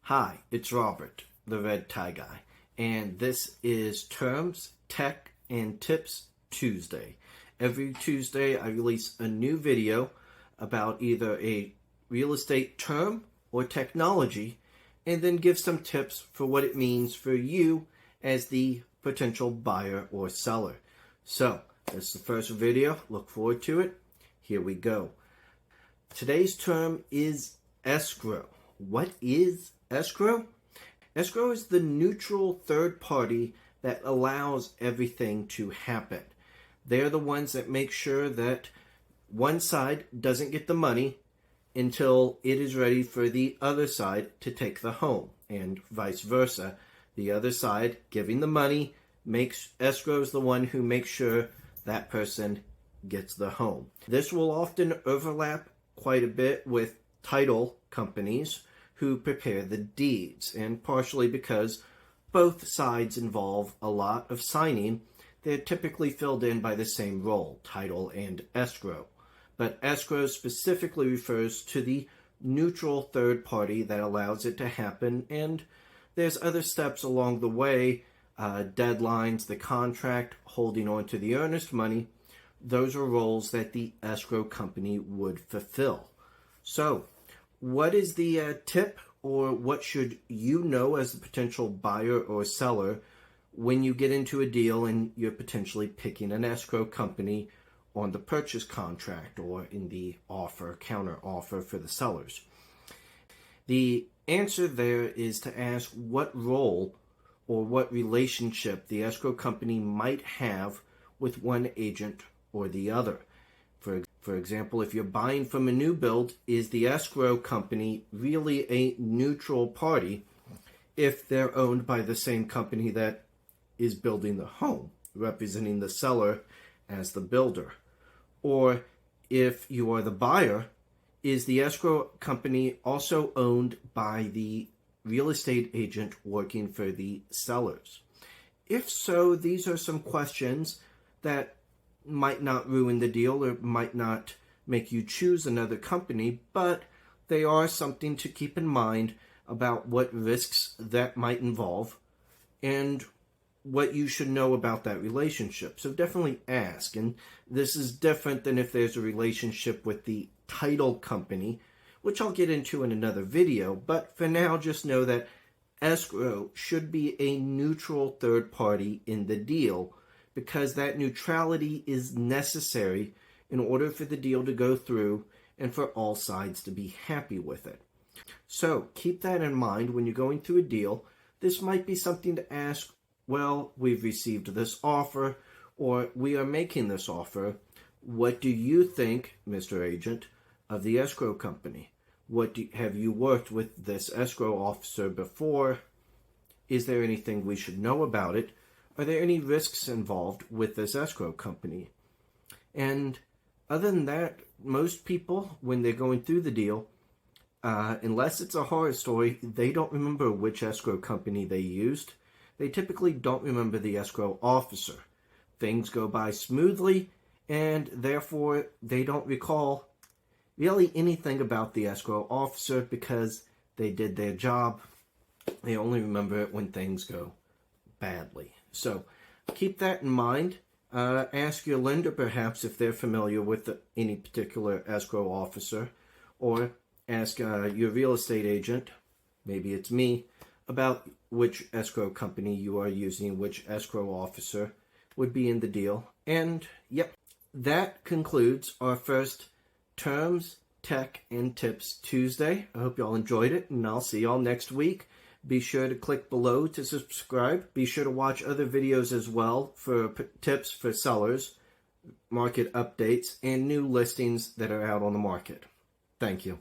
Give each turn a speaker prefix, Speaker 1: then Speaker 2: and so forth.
Speaker 1: Hi, it's Robert, the Red Tie Guy, and this is Terms, Tech, and Tips Tuesday. Every Tuesday I release a new video about either a real estate term or technology, and then give some tips for what it means for you as the potential buyer or seller. So, this is the first video. Look forward to it. Here we go. Today's term is escrow. What is escrow? Escrow is the neutral third party that allows everything to happen. They're the ones that make sure that one side doesn't get the money until it is ready for the other side to take the home, and vice versa. The other side giving the money makes escrow is the one who makes sure that person gets the home. This will often overlap quite a bit with title companies who prepare the deeds, and partially because both sides involve a lot of signing, they're typically filled in by the same role, title and escrow. But escrow specifically refers to the neutral third party that allows it to happen, and there's other steps along the way, deadlines, the contract, holding on to the earnest money. Those are roles that the escrow company would fulfill. So, what is the tip, or what should you know as a potential buyer or seller when you get into a deal and you're potentially picking an escrow company on the purchase contract or in the offer, counter offer for the sellers? The answer there is to ask what role or what relationship the escrow company might have with one agent or the other. For example, if you're buying from a new build, is the escrow company really a neutral party if they're owned by the same company that is building the home, representing the seller as the builder? Or if you are the buyer, is the escrow company also owned by the real estate agent working for the sellers? If so, these are some questions that might not ruin the deal or might not make you choose another company, but they are something to keep in mind about what risks that might involve and what you should know about that relationship. So definitely ask. And this is different than if there's a relationship with the title company, which I'll get into in another video. But for now, just know that escrow should be a neutral third party in the deal, because that neutrality is necessary in order for the deal to go through and for all sides to be happy with it. So keep that in mind when you're going through a deal. This might be something to ask, well, we've received this offer, or we are making this offer. What do you think, Mr. Agent, of the escrow company? Have you worked with this escrow officer before? Is there anything we should know about it? Are there any risks involved with this escrow company? And other than that, most people, when they're going through the deal, unless it's a horror story, they don't remember which escrow company they used. They typically don't remember the escrow officer. Things go by smoothly, and therefore they don't recall really anything about the escrow officer because they did their job. They only remember it when things go badly. So keep that in mind. Ask your lender perhaps if they're familiar with any particular escrow officer, or ask your real estate agent, maybe it's me, about which escrow company you are using, which escrow officer would be in the deal. And yep, that concludes our first Terms, Tech, and Tips Tuesday. I hope y'all enjoyed it, and I'll see y'all next week. Be sure to click below to subscribe. Be sure to watch other videos as well for tips for sellers, market updates, and new listings that are out on the market. Thank you.